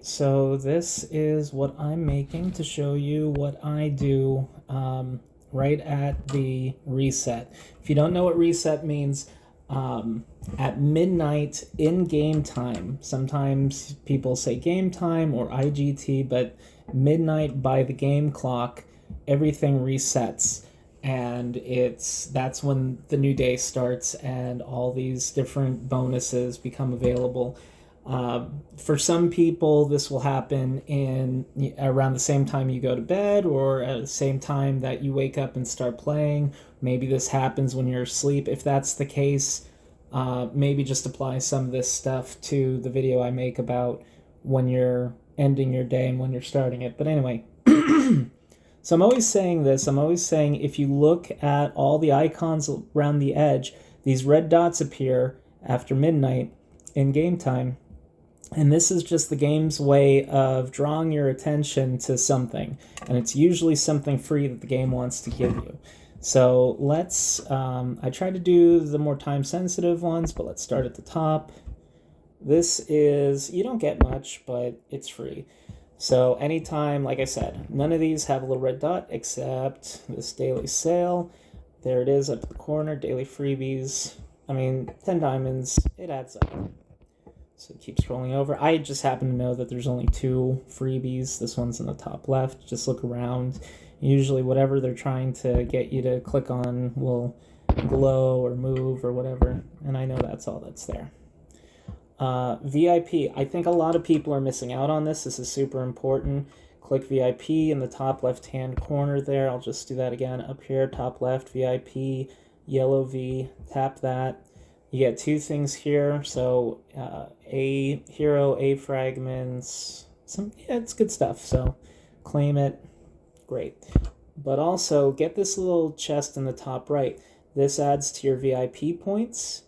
So this is what I'm making to show you what I do right at the reset. If you don't know what reset means, at midnight in game time, sometimes people say game time or IGT, but midnight by the game clock, everything resets. And that's when the new day starts and all these different bonuses become available. For some people, this will happen in around the same time you go to bed or at the same time that you wake up and start playing. Maybe this happens when you're asleep. If that's the case, maybe just apply some of this stuff to the video I make about when you're ending your day and when you're starting it. But anyway, so I'm always saying this. I'm always saying if you look at all the icons around the edge, these red dots appear after midnight in game time. And this is just the game's way of drawing your attention to something. And it's usually something free that the game wants to give you. So let's, I tried to do the more time-sensitive ones, but let's start at the top. This is, you don't get much, but it's free. So anytime, like I said, none of these have a little red dot except this daily sale. There it is up at the corner, daily freebies. I mean, 10 diamonds, it adds up. So keep scrolling over. I just happen to know that there's only 2 freebies. This one's in the top left. Just look around. Usually whatever they're trying to get you to click on will glow or move or whatever. And I know that's all that's there. VIP. I think a lot of people are missing out on this. This is super important. Click VIP in the top left-hand corner there. I'll just do that again. Up here, top left, VIP, yellow V. Tap that. You get 2 things here, so a hero, a fragments, it's good stuff, so claim it, great. But also, get this little chest in the top right. This adds to your VIP points,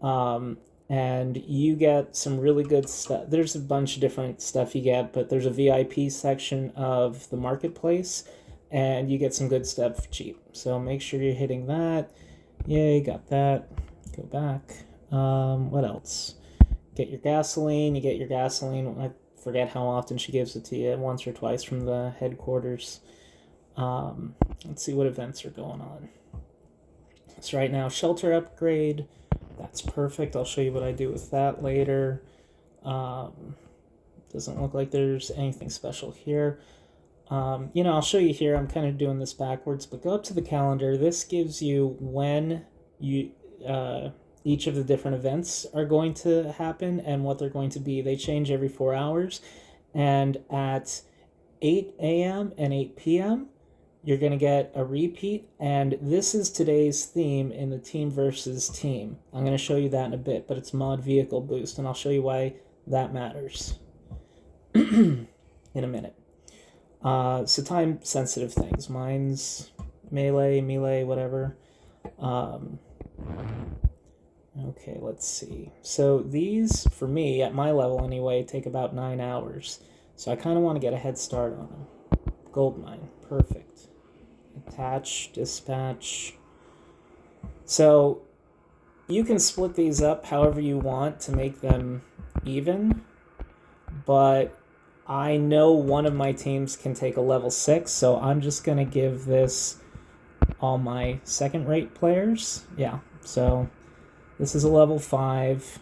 and you get some really good stuff. There's a bunch of different stuff you get, but there's a VIP section of the marketplace, and you get some good stuff cheap. So make sure you're hitting that. Yay, got that. Go back. What else? Get your gasoline. You get your gasoline. I forget how often she gives it to you. Once or twice from the headquarters. Let's see what events are going on. So right now, shelter upgrade. That's perfect. I'll show you what I do with that later. Doesn't look like there's anything special here. I'll show you here. I'm kind of doing this backwards, but go up to the calendar. This gives you when you... each of the different events are going to happen and what they're going to be. They change every 4 hours. And at 8 a.m. and 8 p.m., you're going to get a repeat. And this is today's theme in the team versus team. I'm going to show you that in a bit, but it's mod vehicle boost, and I'll show you why that matters in a minute. So time-sensitive things. Mine's melee, whatever. Okay, let's see. So these, for me, at my level anyway, take about 9 hours. So I kind of want to get a head start on them. Gold mine, perfect. Attach, dispatch. So you can split these up however you want to make them even, but I know one of my teams can take a level 6, so I'm just going to give this all my second-rate players. Yeah, so... this is a level 5.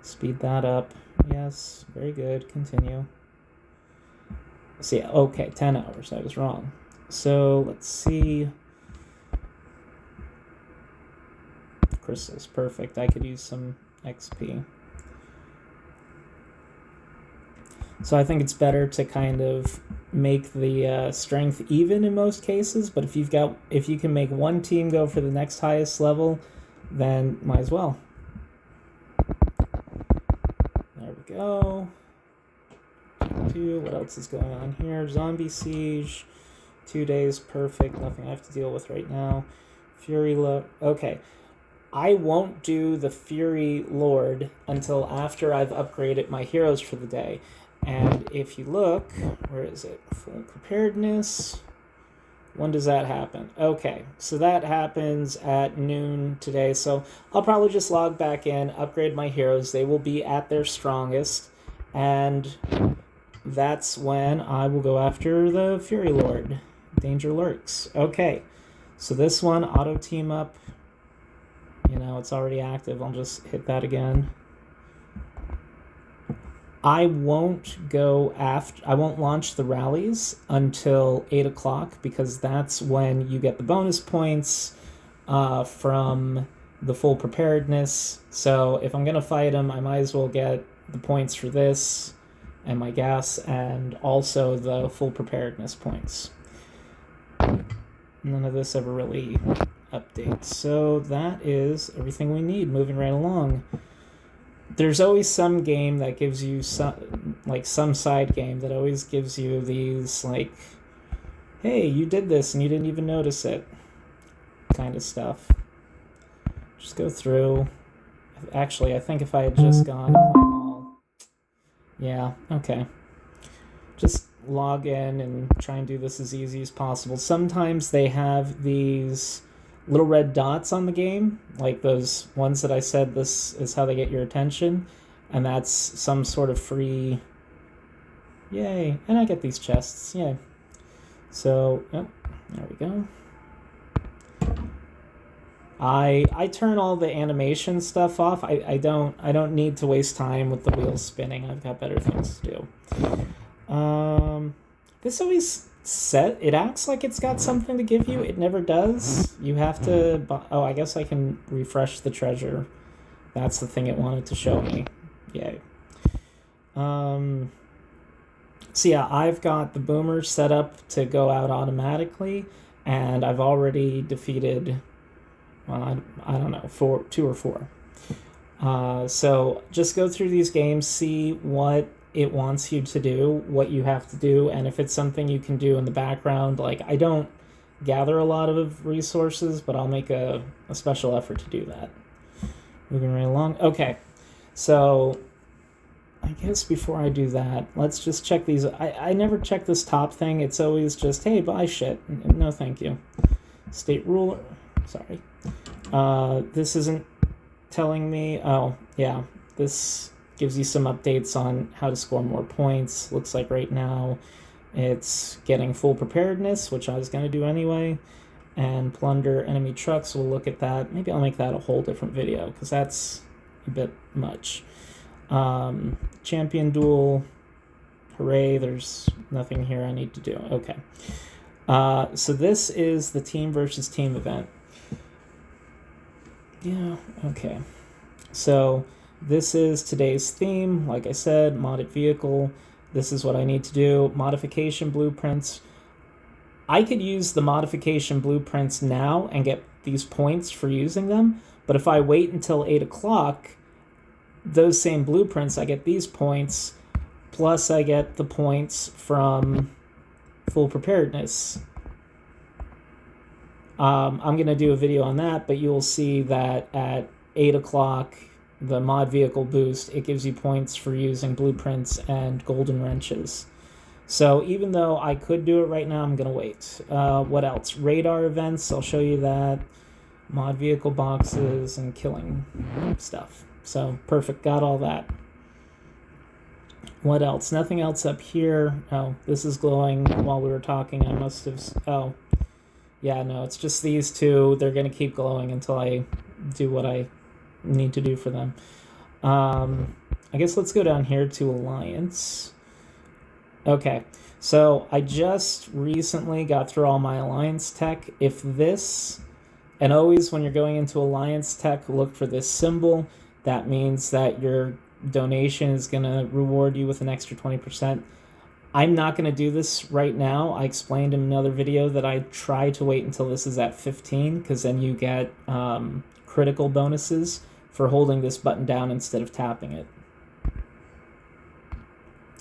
Speed that up. Yes, very good. Continue. See, okay, 10 hours. I was wrong. So, let's see. Crystals, perfect. I could use some XP. So I think it's better to kind of make the strength even in most cases, but if you can make one team go for the next highest level, then might as well. There we go. What else is going on here? Zombie Siege, 2 days, perfect. Nothing I have to deal with right now. Fury Lord. Okay. I won't do the Fury Lord until after I've upgraded my heroes for the day. And if you look, where is it? Full preparedness. When does that happen? Okay, so that happens at noon today. So I'll probably just log back in, upgrade my heroes. They will be at their strongest. And that's when I will go after the Fury Lord. Danger lurks. Okay, so this one, auto team up. You know, it's already active. I'll just hit that again. I won't launch the rallies until 8 o'clock because that's when you get the bonus points from the full preparedness. So if I'm going to fight him, I might as well get the points for this and my gas and also the full preparedness points. None of this ever really updates. So that is everything we need. Moving right along. There's always some game that gives you some side game that always gives you these like, hey, you did this and you didn't even notice it kind of stuff. Just go through. Actually, I think if I had just gone all, yeah, okay. Just log in and try and do this as easy as possible. Sometimes they have these little red dots on the game, like those ones that I said this is how they get your attention, and that's some sort of free, yay, and I get these chests, yay. So, oh, there we go. I turn all the animation stuff off. I don't need to waste time with the wheels spinning. I've got better things to do. This always it acts like it's got something to give you. It never does. You have to oh, I guess I can refresh the treasure. That's the thing it wanted to show me. Yay. So yeah, I've got the boomers set up to go out automatically, and I've already defeated, well, I don't know, 2 or 4. So just go through these games, see what it wants you to do, what you have to do, and if it's something you can do in the background. Like, I don't gather a lot of resources, but I'll make a special effort to do that. Moving right along. Okay, so I guess before I do that, let's just check these. I never check this top thing. It's always just, hey, buy shit. No, thank you. State ruler. Sorry. This isn't telling me. Oh, yeah. This gives you some updates on how to score more points. Looks like right now it's getting full preparedness, which I was going to do anyway, and plunder enemy trucks. We'll look at that. Maybe I'll make that a whole different video because that's a bit much. Champion duel. Hooray, there's nothing here I need to do. Okay. So this is the team versus team event. Yeah, okay. So this is today's theme. Like I said, modded vehicle. This is what I need to do. Modification blueprints. I could use the modification blueprints now and get these points for using them, but if I wait until 8 o'clock, those same blueprints, I get these points, plus I get the points from full preparedness. I'm going to do a video on that, but you'll see that at 8 o'clock, the mod vehicle boost, it gives you points for using blueprints and golden wrenches. So even though I could do it right now, I'm going to wait. What else? Radar events, I'll show you that. Mod vehicle boxes and killing stuff. So perfect, got all that. What else? Nothing else up here. Oh, this is glowing while we were talking. I must have... Oh, yeah, no, it's just these two. They're going to keep glowing until I do what I need to do for them. I guess let's go down here to Alliance. Okay, so I just recently got through all my Alliance tech. If this, and always when you're going into Alliance tech, look for this symbol. That means that your donation is going to reward you with an extra 20%. I'm not going to do this right now. I explained in another video that I try to wait until this is at 15, because then you get critical bonuses for holding this button down instead of tapping it.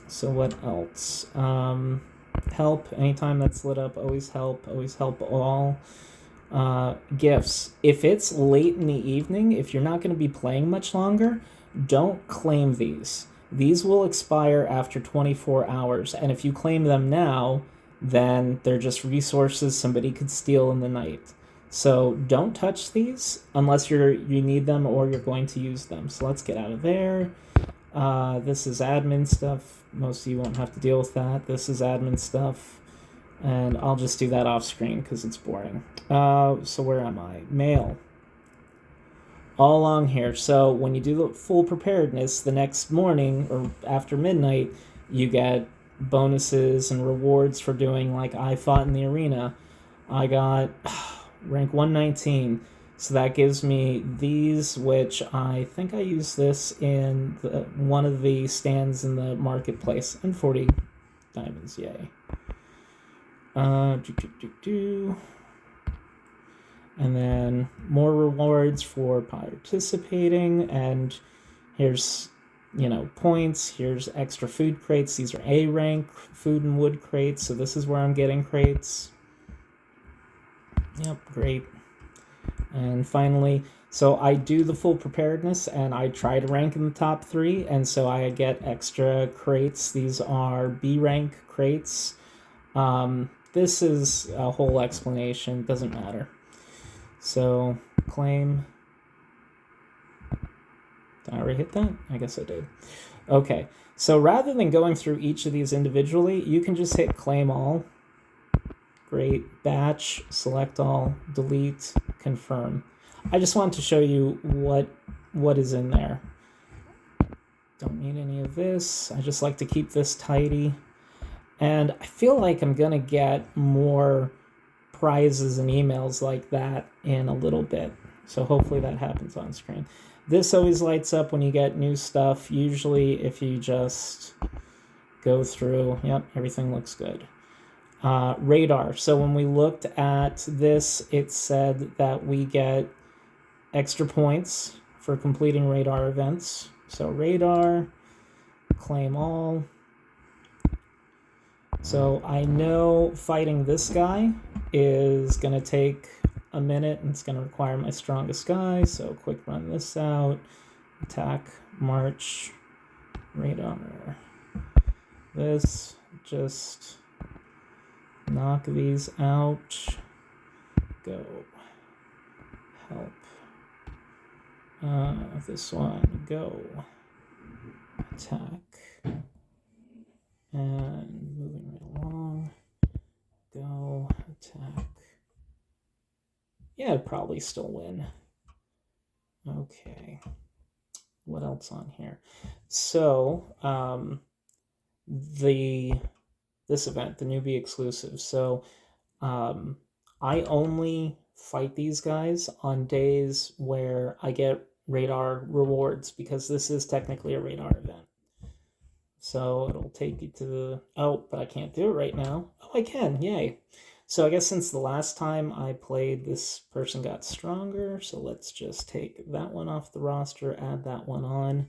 So what else? Help, anytime that's lit up, always help all. Gifts. If it's late in the evening, if you're not going to be playing much longer, don't claim these. These will expire after 24 hours, and if you claim them now, then they're just resources somebody could steal in the night. So don't touch these unless you need them or you're going to use them. So let's get out of there. This is admin stuff. Most of you won't have to deal with that. This is admin stuff. And I'll just do that off screen because it's boring. So where am I? Mail. All along here. So when you do the full preparedness the next morning or after midnight, you get bonuses and rewards for doing like I fought in the arena. I got rank 119. So that gives me these, which I think I use this in one of the stands in the marketplace. And 40 diamonds, yay. And then more rewards for participating, and here's, points. Here's extra food crates. These are A rank food and wood crates, so this is where I'm getting crates. Yep, great. And finally, so I do the full preparedness and I try to rank in the top 3, and so I get extra crates. These are B rank crates. This is a whole explanation, doesn't matter. So, claim. Did I already hit that? I guess I did. Okay, so rather than going through each of these individually, you can just hit claim all. Great. Batch, select all, delete, confirm. I just want to show you what is in there. Don't need any of this. I just like to keep this tidy. And I feel like I'm going to get more prizes and emails like that in a little bit. So hopefully that happens on screen. This always lights up when you get new stuff. Usually if you just go through, yep, everything looks good. Radar. So when we looked at this, it said that we get extra points for completing radar events. So radar, claim all. So I know fighting this guy is going to take a minute and it's going to require my strongest guy. So quick run this out. Attack, march, radar. This, just knock these out. Go. Help. This one, go. Attack. And moving right along. Go, attack. Yeah, I'd probably still win. Okay. What else on here? So, this event, the newbie exclusive. So, I only fight these guys on days where I get radar rewards, because this is technically a radar event. So it'll take you to the... Oh, but I can't do it right now. Oh, I can. Yay. So I guess since the last time I played, this person got stronger. So let's just take that one off the roster, add that one on.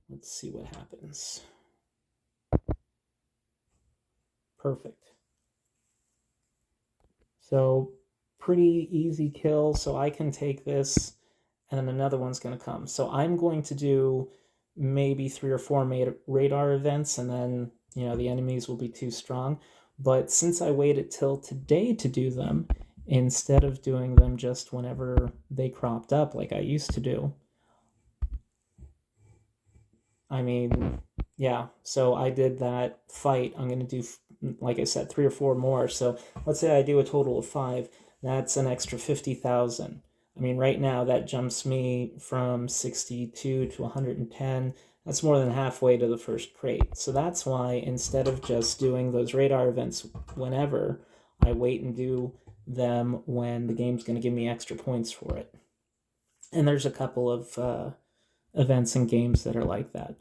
Let's see what happens. Perfect. So pretty easy kill. So I can take this, and then another one's going to come. So I'm going to do maybe 3 or 4 radar events, and then, the enemies will be too strong. But since I waited till today to do them, instead of doing them just whenever they cropped up like I used to do, so I did that fight. I'm going to do, like I said, 3 or 4 more. So let's say I do a total of 5. That's an extra 50,000. Right now that jumps me from 62 to 110. That's more than halfway to the first crate. So that's why instead of just doing those radar events whenever, I wait and do them when the game's going to give me extra points for it. And there's a couple of events and games that are like that.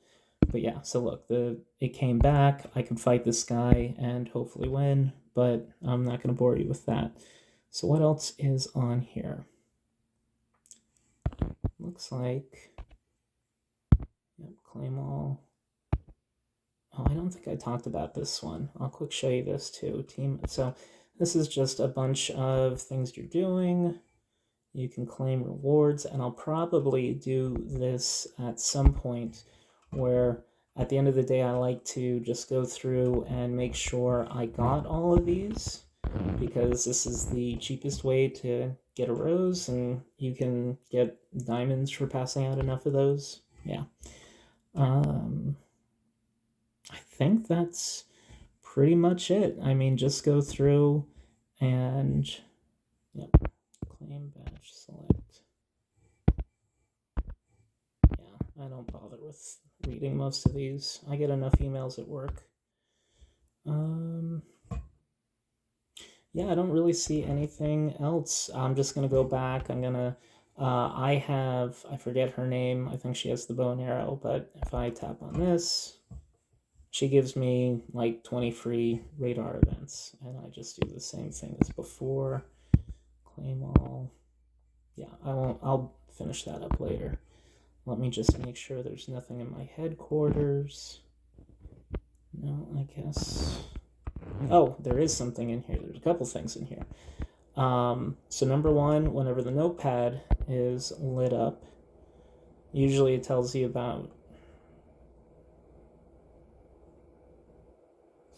But yeah, so look, it came back. I can fight this guy and hopefully win, but I'm not going to bore you with that. So what else is on here? Looks like, yep, claim all. Oh, I don't think I talked about this one. I'll quick show you this too. Team. So this is just a bunch of things you're doing. You can claim rewards, and I'll probably do this at some point where at the end of the day I like to just go through and make sure I got all of these, because this is the cheapest way to get a rose, and you can get diamonds for passing out enough of those. Yeah. I think that's pretty much it. I mean, just go through and, yep, claim batch select. Yeah, I don't bother with reading most of these. I get enough emails at work. Yeah, I don't really see anything else. I'm just gonna go back. I'm gonna, I forget her name. I think she has the bow and arrow, but if I tap on this, she gives me like 20 free radar events, and I just do the same thing as before. Claim all. Yeah, I'll finish that up later. Let me just make sure there's nothing in my headquarters. No, I guess. Oh, there is something in here. There's a couple things in here. So number one, whenever the notepad is lit up, usually it tells you about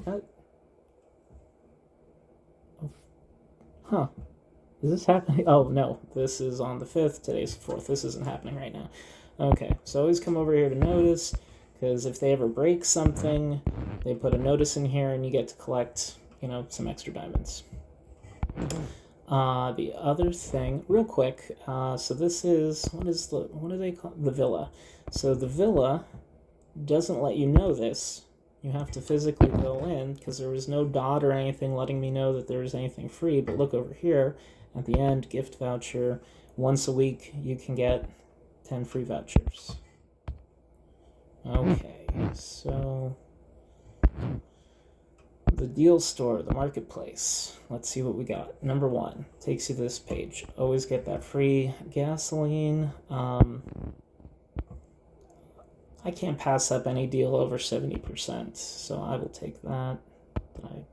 that. Huh. Is this happening? Oh, no. This is on the 5th. Today's the 4th. This isn't happening right now. Okay, so always come over here to notice, because if they ever break something, they put a notice in here and you get to collect, some extra diamonds. The other thing, real quick, so this is, what do they call it? The villa. So the villa doesn't let you know this. You have to physically go in, because there was no dot or anything letting me know that there was anything free. But look over here, at the end, gift voucher. Once a week, you can get 10 free vouchers. Okay, so the deal store, the marketplace. Let's see what we got. Number one, takes you to this page. Always get that free gasoline. I can't pass up any deal over 70%, so I will take that. Did I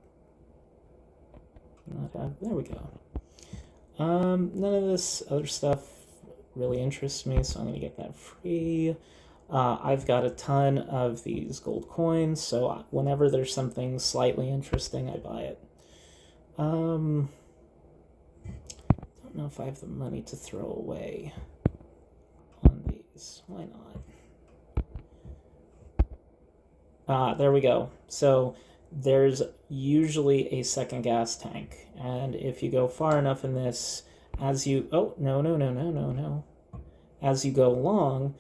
not have? There we go. None of this other stuff really interests me, so I'm going to get that free. I've got a ton of these gold coins, so whenever there's something slightly interesting, I buy it. Don't know if I have the money to throw away on these. Why not? There we go. So there's usually a second gas tank, and if you go far enough in this, as you no. As you go along,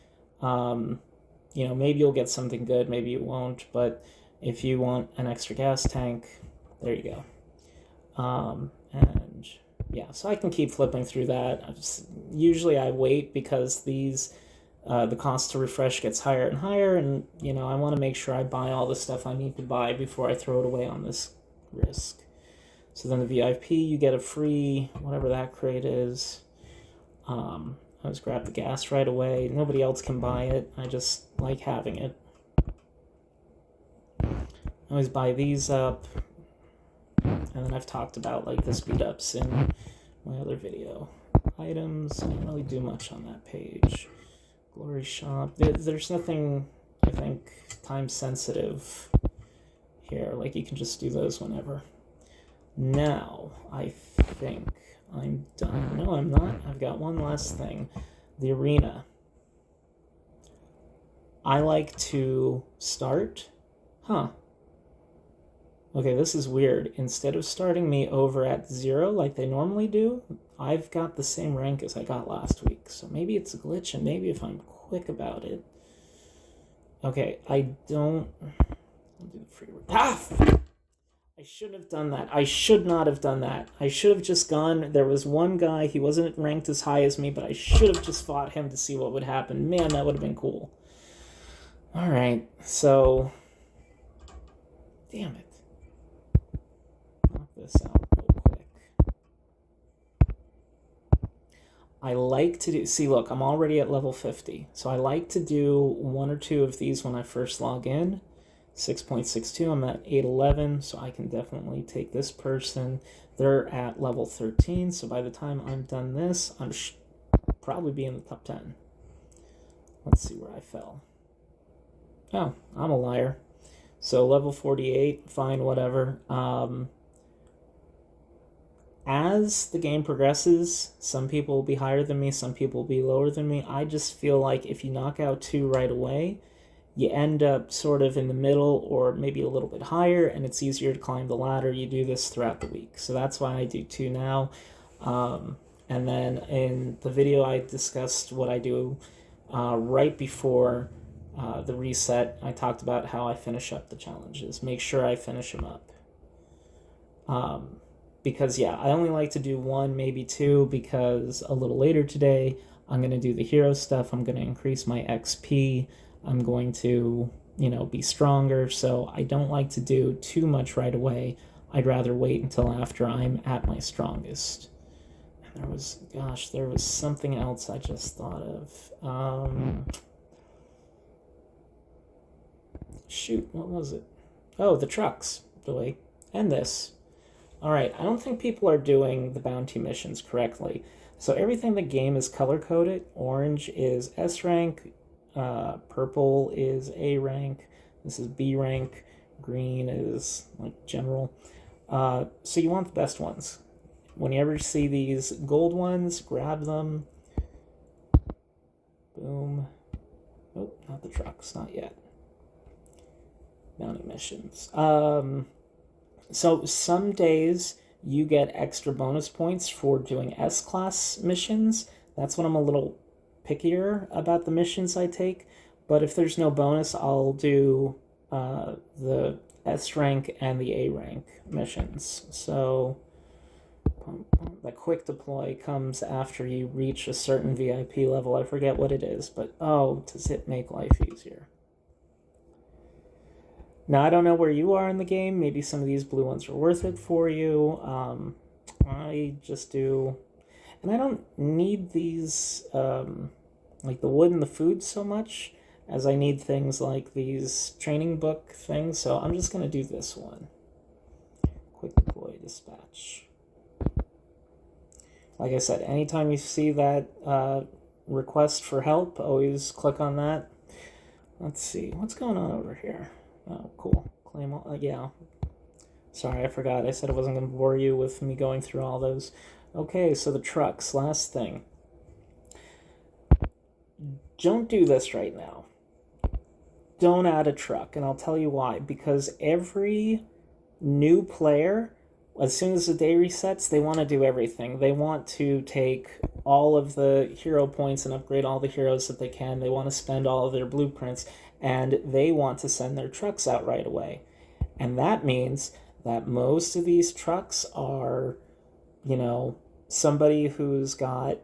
maybe you'll get something good, maybe you won't, but if you want an extra gas tank, there you go. And yeah, so I can keep flipping through that. Usually I wait because these, the cost to refresh gets higher and higher, and I want to make sure I buy all the stuff I need to buy before I throw it away on this risk. So then the VIP, you get a free, whatever that crate is. I always grab the gas right away. Nobody else can buy it. I just like having it. I always buy these up. And then I've talked about like the speed ups in my other video. Items, I don't really do much on that page. Glory shop. There's nothing, I think, time sensitive here. Like you can just do those whenever. Now, I think I'm done. No, I'm not. I've got one last thing. The arena. I like to start. Okay, this is weird. Instead of starting me over at 0 like they normally do, I've got the same rank as I got last week. So maybe it's a glitch, and maybe if I'm quick about it. Okay, I'll do the free. I shouldn't have done that. I should not have done that. I should have just gone. There was one guy, he wasn't ranked as high as me, but I should have just fought him to see what would happen. Man, that would have been cool. Alright, so. Damn it. Knock this out real quick. I like to do. See, look, I'm already at level 50. So I like to do one or two of these when I first log in. 6.62, I'm at 811, so I can definitely take this person. They're at level 13, so by the time I'm done this, I'm probably be in the top 10. Let's see where I fell. Oh, I'm a liar. So level 48, fine, whatever. As the game progresses, some people will be higher than me, some people will be lower than me. I just feel like if you knock out 2 right away, you end up sort of in the middle or maybe a little bit higher, and it's easier to climb the ladder. You do this throughout the week. So that's why I do 2 now. And then in the video, I discussed what I do right before the reset. I talked about how I finish up the challenges. Make sure I finish them up. Because, yeah, I only like to do 1, maybe 2, because a little later today, I'm going to do the hero stuff. I'm going to increase my XP. I'm going to, be stronger. So I don't like to do too much right away. I'd rather wait until after I'm at my strongest. There was something else I just thought of. Shoot, what was it? Oh, the trucks. Do I end this? All right, I don't think people are doing the bounty missions correctly. So everything in the game is color-coded. Orange is S rank, purple is A rank, this is B rank, green is like general. So you want the best ones. When you ever see these gold ones, grab them. Boom. Oh, not the trucks, not yet. Bounty missions. So some days you get extra bonus points for doing S-class missions. That's when I'm a little pickier about the missions I take. But if there's no bonus, I'll do the S rank and the A rank missions. So the quick deploy comes after you reach a certain VIP level. I forget what it is, but does it make life easier? Now, I don't know where you are in the game. Maybe some of these blue ones are worth it for you. I just do... And I don't need these, like the wood and the food so much, as I need things like these training book things. So I'm just going to do this one. Quick deploy dispatch. Like I said, anytime you see that request for help, always click on that. Let's see. What's going on over here? Oh, cool. Claim all... yeah. Sorry, I forgot. I said I wasn't going to bore you with me going through all those. Okay, so the trucks. Last thing. Don't do this right now. Don't add a truck, and I'll tell you why. Because every new player, as soon as the day resets, they want to do everything. They want to take all of the hero points and upgrade all the heroes that they can. They want to spend all of their blueprints, and they want to send their trucks out right away. And that means that most of these trucks are, somebody who's got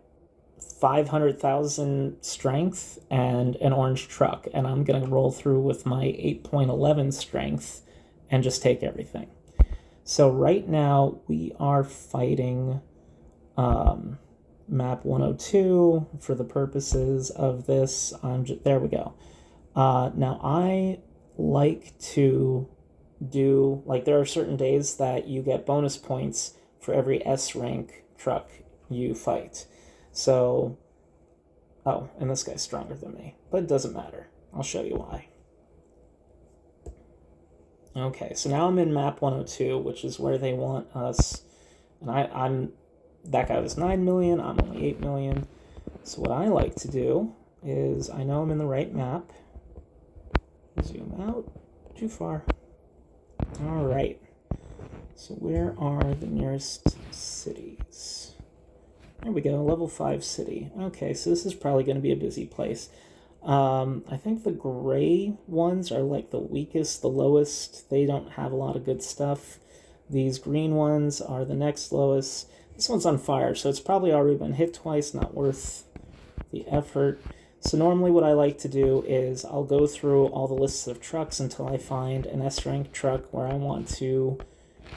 500,000 strength and an orange truck, and I'm going to roll through with my 8.11 strength and just take everything. So right now we are fighting map 102 for the purposes of this. There we go. Now I like to do, like, there are certain days that you get bonus points for every S rank truck you fight. So, and this guy's stronger than me, but it doesn't matter. I'll show you why. Okay, so now I'm in map 102, which is where they want us. And that guy was 9 million, I'm only 8 million. So what I like to do is, I know I'm in the right map. Zoom out, too far. All right, so where are the nearest cities? There we go, level 5 city. Okay, so this is probably going to be a busy place. I think the gray ones are like the weakest, the lowest. They don't have a lot of good stuff. These green ones are the next lowest. This one's on fire, so it's probably already been hit twice, not worth the effort. So normally what I like to do is I'll go through all the lists of trucks until I find an S-rank truck where I want to,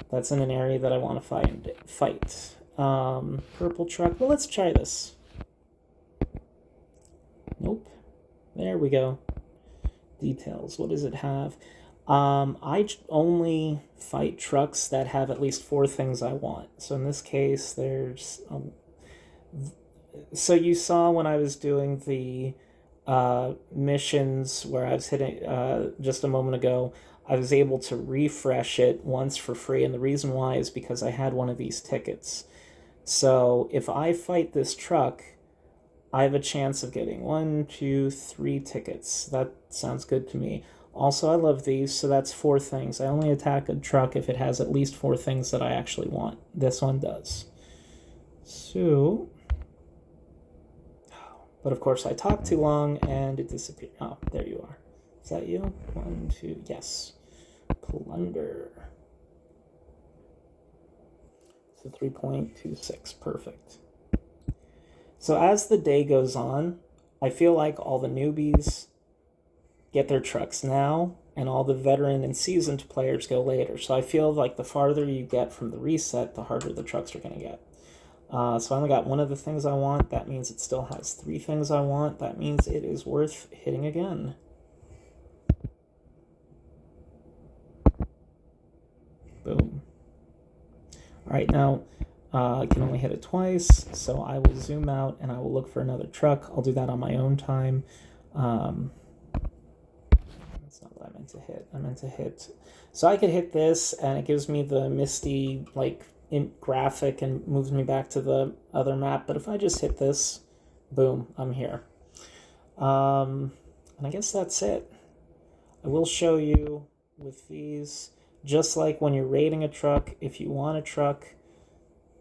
that's in an area that I want to fight. Purple truck, well, let's try this. Nope. There we go. Details, what does it have? I only fight trucks that have at least 4 things I want. So in this case, there's... so you saw when I was doing the missions where I was hitting just a moment ago, I was able to refresh it once for free, and the reason why is because I had one of these tickets. So if I fight this truck, I have a chance of getting 1, 2, 3 tickets. That sounds good to me. Also, I love these, so that's 4 things. I only attack a truck if it has at least 4 things that I actually want. This one does. So, but of course I talk too long and it disappeared. Oh, there you are. Is that you? 1, 2, yes. Plunder. So 3.26, perfect. So as the day goes on, I feel like all the newbies get their trucks now, and all the veteran and seasoned players go later. So I feel like the farther you get from the reset, the harder the trucks are going to get. So I only got 1 of the things I want. That means it still has 3 things I want. That means it is worth hitting again. Boom. All right, now I can only hit it twice, so I will zoom out and I will look for another truck. I'll do that on my own time. That's not what I meant to hit. I meant to hit. So I could hit this, and it gives me the misty graphic and moves me back to the other map. But if I just hit this, boom, I'm here. And I guess that's it. I will show you with these, just like when you're raiding a truck, if you want a truck,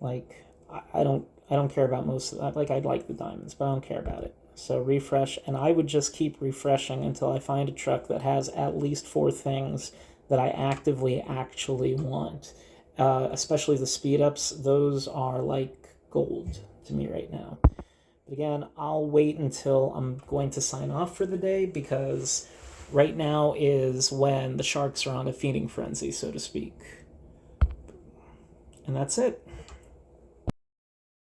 like I don't care about most of that. Like, I'd like the diamonds, but I don't care about it. So refresh, and I would just keep refreshing until I find a truck that has at least 4 things that I actively actually want. Especially the speed ups, those are like gold to me right now. But again, I'll wait until I'm going to sign off for the day, because right now is when the sharks are on a feeding frenzy, so to speak. And that's it.